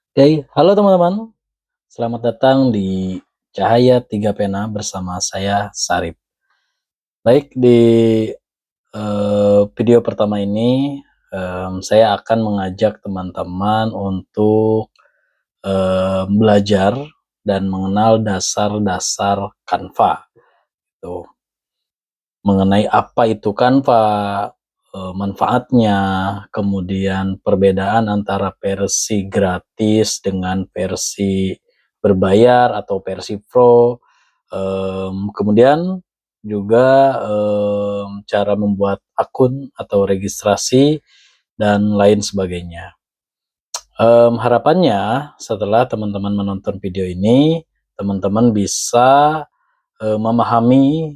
Oke, halo teman-teman. Selamat datang di Cahaya Tiga Pena bersama saya Sarip. Baik, di video pertama ini saya akan mengajak teman-teman untuk belajar dan mengenal dasar-dasar Canva. Tuh, mengenai apa itu Canva, manfaatnya, kemudian perbedaan antara versi gratis dengan versi berbayar atau versi Pro, kemudian juga, cara membuat akun atau registrasi dan lain sebagainya. Harapannya setelah teman-teman menonton video ini, teman-teman bisa memahami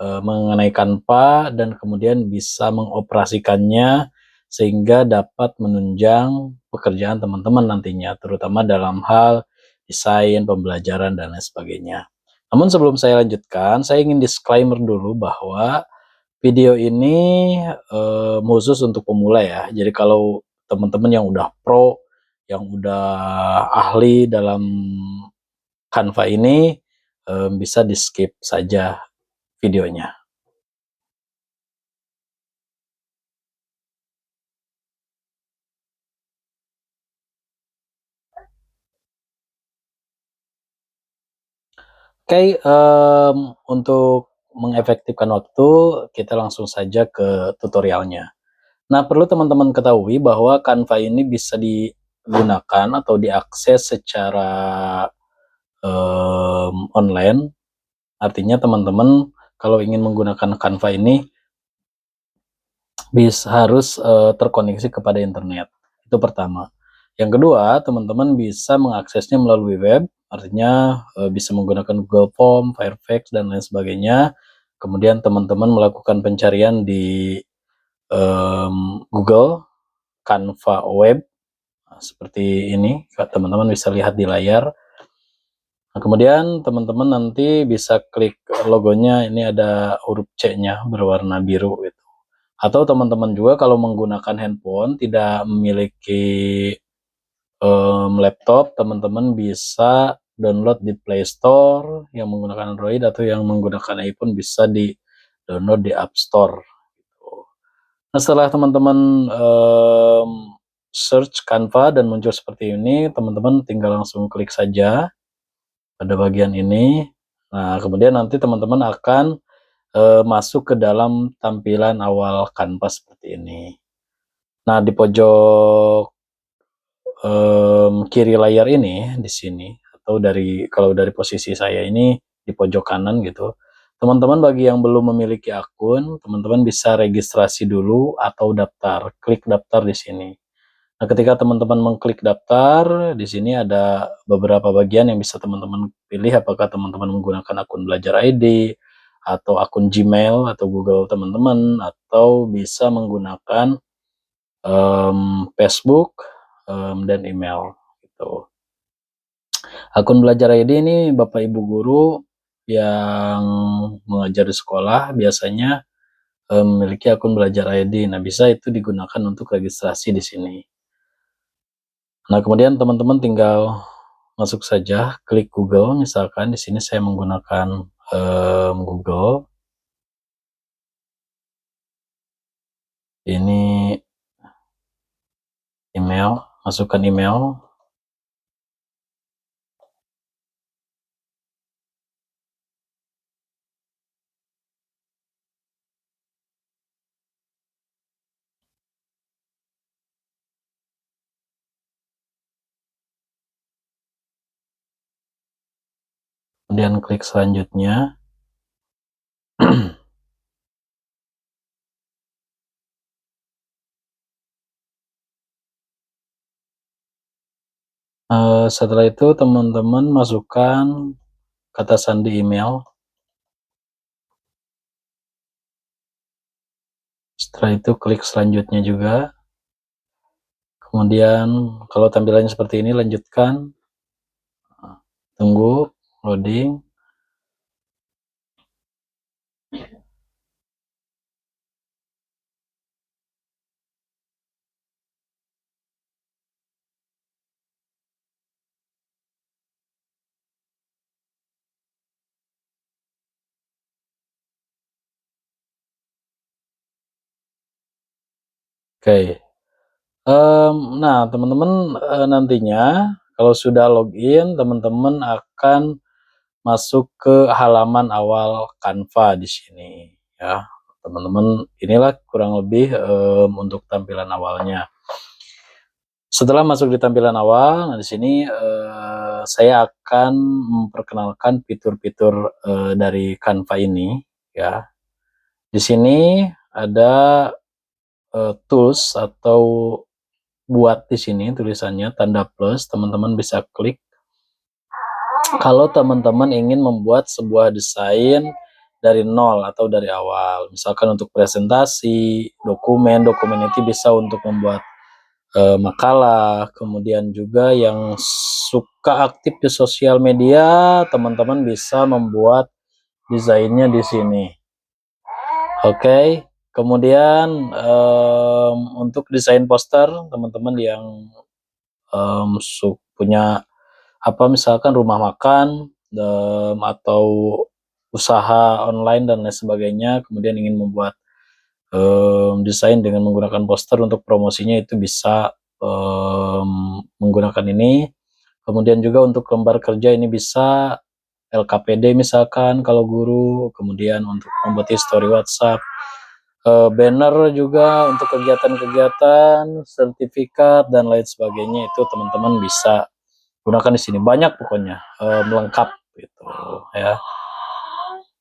mengenai Canva dan kemudian bisa mengoperasikannya sehingga dapat menunjang pekerjaan teman-teman nantinya, terutama dalam hal desain, pembelajaran, dan lain sebagainya. Namun sebelum saya lanjutkan, saya ingin disclaimer dulu bahwa video ini khusus untuk pemula ya. Jadi kalau teman-teman yang udah pro, yang udah ahli dalam Canva ini, bisa di-skip saja videonya. Oke, untuk mengefektifkan waktu, kita langsung saja ke tutorialnya. Nah, perlu teman-teman ketahui bahwa Canva ini bisa digunakan atau diakses secara online. Artinya teman-teman kalau ingin menggunakan Canva ini harus terkoneksi kepada internet. Itu pertama. Yang kedua, teman-teman bisa mengaksesnya melalui web, artinya bisa menggunakan Google Form, Firefox, dan lain sebagainya. Kemudian teman-teman melakukan pencarian di Google Canva Web. Nah, seperti ini, teman-teman bisa lihat di layar. Nah, kemudian teman-teman nanti bisa klik logonya, ini ada huruf C-nya berwarna biru gitu. Atau teman-teman juga kalau menggunakan handphone tidak memiliki laptop, teman-teman bisa download di Play Store yang menggunakan Android, atau yang menggunakan iPhone bisa di-download di App Store gitu. Nah, setelah teman-teman search Canva dan muncul seperti ini, teman-teman tinggal langsung klik saja pada bagian ini. Nah, kemudian nanti teman-teman akan masuk ke dalam tampilan awal Canva seperti ini. Nah, di pojok kiri layar ini, di sini, atau kalau dari posisi saya ini di pojok kanan gitu, teman-teman bagi yang belum memiliki akun, teman-teman bisa registrasi dulu atau daftar, klik daftar di sini. Nah, ketika teman-teman mengklik daftar, di sini ada beberapa bagian yang bisa teman-teman pilih, apakah teman-teman menggunakan akun Belajar ID, atau akun Gmail atau Google teman-teman, atau bisa menggunakan Facebook, dan email gitu. Akun Belajar ID ini Bapak Ibu guru yang mengajar di sekolah biasanya memiliki akun Belajar ID. Nah, bisa itu digunakan untuk registrasi di sini. Nah, kemudian teman-teman tinggal masuk saja, klik Google, misalkan di sini saya menggunakan Google. Ini email, masukkan email. Kemudian klik selanjutnya. Setelah itu teman-teman masukkan kata sandi email. Setelah itu klik selanjutnya juga. Kemudian kalau tampilannya seperti ini, lanjutkan. Tunggu loading. Oke. Nah, teman-teman, nantinya kalau sudah login, teman-teman akan masuk ke halaman awal Canva di sini ya. Teman-teman, inilah kurang lebih untuk tampilan awalnya. Setelah masuk di tampilan awal, nah di sini saya akan memperkenalkan fitur-fitur dari Canva ini ya. Di sini ada tools atau buat di sini tulisannya tanda plus, teman-teman bisa klik kalau teman-teman ingin membuat sebuah desain dari nol atau dari awal. Misalkan untuk presentasi, dokumen itu bisa untuk membuat makalah, kemudian juga yang suka aktif di sosial media, teman-teman bisa membuat desainnya di sini. Oke, kemudian untuk desain poster, teman-teman yang punya apa misalkan rumah makan atau usaha online dan lain sebagainya, kemudian ingin membuat desain dengan menggunakan poster untuk promosinya, itu bisa menggunakan ini. Kemudian juga untuk lembar kerja ini bisa LKPD misalkan kalau guru, kemudian untuk membuat history WhatsApp, banner juga untuk kegiatan-kegiatan, sertifikat dan lain sebagainya, itu teman-teman bisa gunakan di sini. Banyak pokoknya, lengkap gitu ya.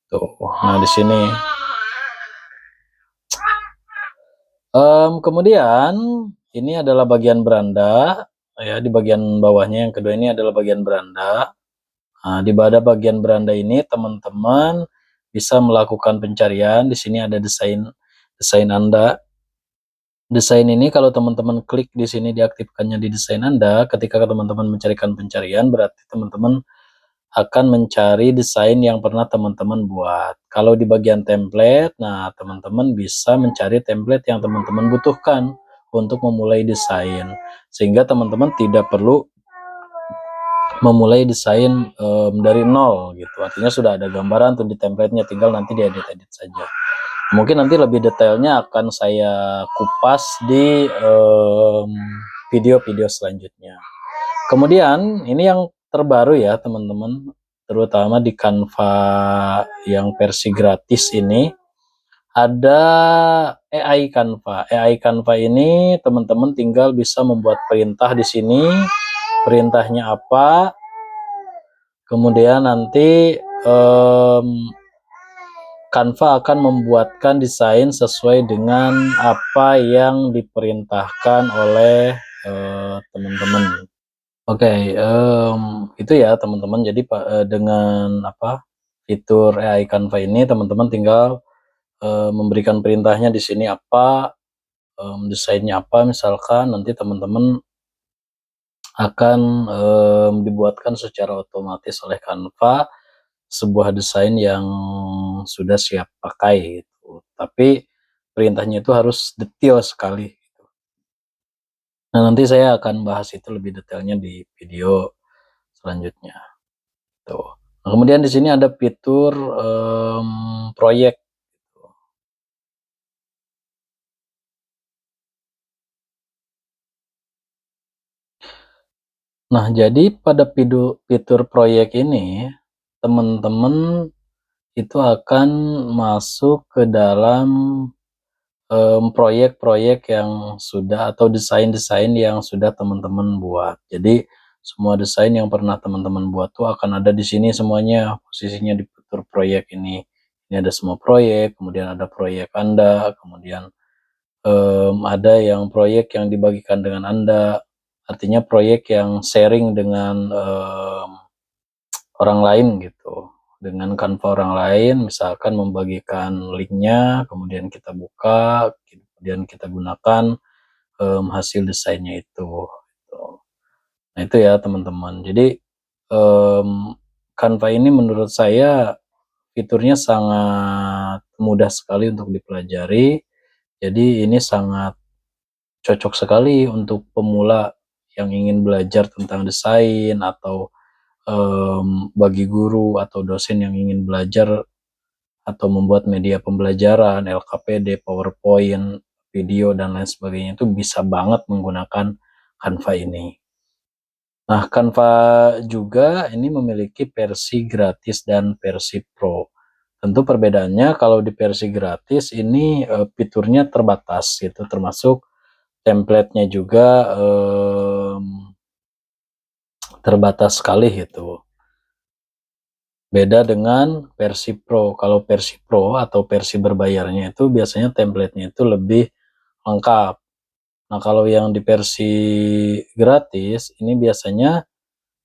Tuh. Nah, di sini kemudian ini adalah bagian beranda ya, di bagian bawahnya yang kedua ini adalah bagian beranda. Nah, di pada bagian beranda ini teman-teman bisa melakukan pencarian. Di sini ada desain Anda. Desain ini kalau teman-teman klik di sini diaktifkannya di desain Anda, ketika teman-teman mencarikan pencarian berarti teman-teman akan mencari desain yang pernah teman-teman buat. Kalau di bagian template, nah teman-teman bisa mencari template yang teman-teman butuhkan untuk memulai desain. Sehingga teman-teman tidak perlu memulai desain dari nol gitu. Artinya sudah ada gambaran tuh di template-nya, tinggal nanti diedit-edit saja. Mungkin nanti lebih detailnya akan saya kupas di video-video selanjutnya. Kemudian ini yang terbaru ya teman-teman, terutama di Canva yang versi gratis ini, ada AI Canva. AI Canva ini teman-teman tinggal bisa membuat perintah di sini. Perintahnya apa? Kemudian nanti Canva akan membuatkan desain sesuai dengan apa yang diperintahkan oleh teman-teman. Oke, itu ya teman-teman. Jadi dengan apa fitur AI Canva ini teman-teman tinggal memberikan perintahnya di sini apa, desainnya apa, misalkan nanti teman-teman akan dibuatkan secara otomatis oleh Canva sebuah desain yang sudah siap pakai gitu. Tapi perintahnya itu harus detail sekali. Nah, nanti saya akan bahas itu lebih detailnya di video selanjutnya. Tuh. Nah, kemudian di sini ada fitur proyek. Nah, jadi pada fitur proyek ini, teman-teman itu akan masuk ke dalam proyek-proyek yang sudah atau desain-desain yang sudah teman-teman buat. Jadi semua desain yang pernah teman-teman buat tuh akan ada di sini semuanya, posisinya di fitur proyek ini. Ini ada semua proyek, kemudian ada proyek Anda, kemudian ada yang proyek yang dibagikan dengan Anda, artinya proyek yang sharing dengan orang lain gitu. Dengan Canva orang lain, misalkan membagikan linknya, kemudian kita buka, kemudian kita gunakan hasil desainnya itu. Gitu. Nah itu ya teman-teman. Jadi Canva ini menurut saya fiturnya sangat mudah sekali untuk dipelajari. Jadi ini sangat cocok sekali untuk pemula yang ingin belajar tentang desain, atau bagi guru atau dosen yang ingin belajar atau membuat media pembelajaran, LKPD, PowerPoint, video dan lain sebagainya itu bisa banget menggunakan Canva ini. Nah, Canva juga ini memiliki versi gratis dan versi Pro. Tentu perbedaannya kalau di versi gratis ini fiturnya terbatas gitu, termasuk template-nya juga terbatas sekali gitu. Beda dengan versi Pro. Kalau versi Pro atau versi berbayarnya itu biasanya template-nya itu lebih lengkap. Nah, kalau yang di versi gratis ini biasanya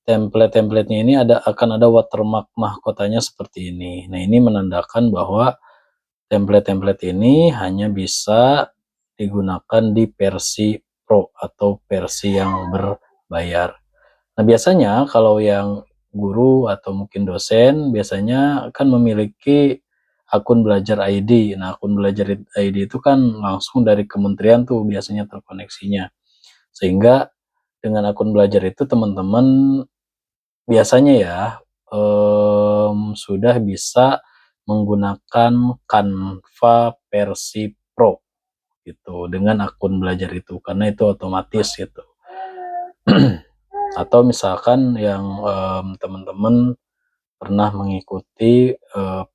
template-templatenya ini akan ada watermark mahkotanya seperti ini. Nah, ini menandakan bahwa template-template ini hanya bisa digunakan di versi Pro atau versi yang berbayar. Nah, biasanya kalau yang guru atau mungkin dosen biasanya kan memiliki akun belajar ID. Nah, akun belajar ID itu kan langsung dari kementerian tuh biasanya terkoneksinya. Sehingga dengan akun belajar itu teman-teman biasanya ya sudah bisa menggunakan Canva versi Pro gitu dengan akun belajar itu karena itu otomatis gitu. Atau misalkan yang teman-teman pernah mengikuti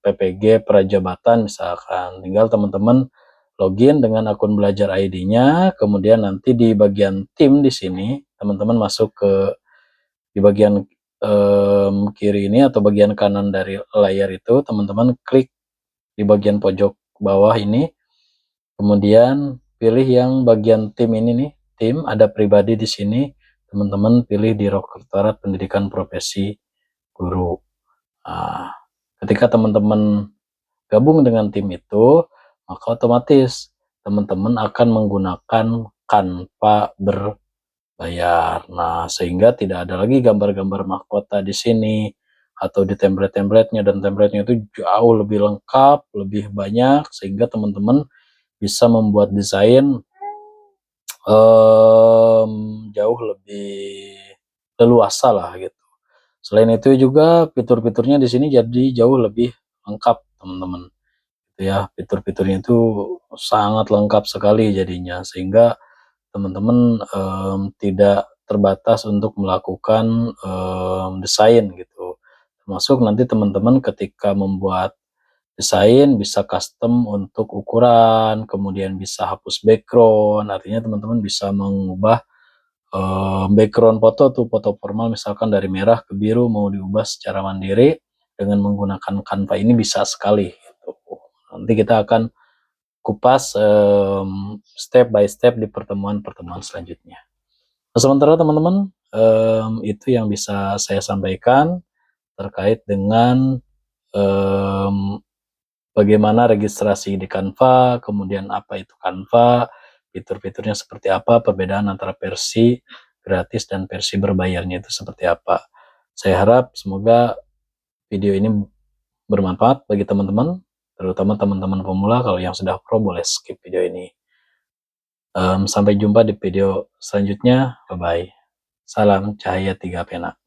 PPG Prajabatan misalkan, tinggal teman-teman login dengan akun belajar ID-nya, kemudian nanti di bagian tim di sini teman-teman masuk ke di bagian kiri ini atau bagian kanan dari layar itu, teman-teman klik di bagian pojok bawah ini, kemudian pilih yang bagian tim ini nih, tim ada pribadi di sini, teman-teman pilih Direktorat Pendidikan Profesi Guru. Nah, ketika teman-teman gabung dengan tim itu, maka otomatis teman-teman akan menggunakan Canva berbayar. Nah, sehingga tidak ada lagi gambar-gambar mahkota di sini atau di template-templatenya, dan templatenya itu jauh lebih lengkap, lebih banyak, sehingga teman-teman bisa membuat desain jauh lebih leluasa lah gitu. Selain itu juga fitur-fiturnya di sini jadi jauh lebih lengkap teman-teman. Ya, fitur-fiturnya itu sangat lengkap sekali jadinya, sehingga teman-teman tidak terbatas untuk melakukan desain gitu. Termasuk nanti teman-teman ketika membuat desain bisa custom untuk ukuran, kemudian bisa hapus background, artinya teman-teman bisa mengubah background foto tuh, foto formal misalkan dari merah ke biru mau diubah secara mandiri dengan menggunakan Canva ini bisa sekali gitu. Nanti kita akan kupas step by step di pertemuan-pertemuan selanjutnya. Nah, sementara teman-teman itu yang bisa saya sampaikan terkait dengan bagaimana registrasi di Canva, kemudian apa itu Canva, fitur-fiturnya seperti apa, perbedaan antara versi gratis dan versi berbayarnya itu seperti apa. Saya harap semoga video ini bermanfaat bagi teman-teman, terutama teman-teman pemula. Kalau yang sudah pro boleh skip video ini. Sampai jumpa di video selanjutnya. Bye-bye. Salam Cahaya Tiga Pena.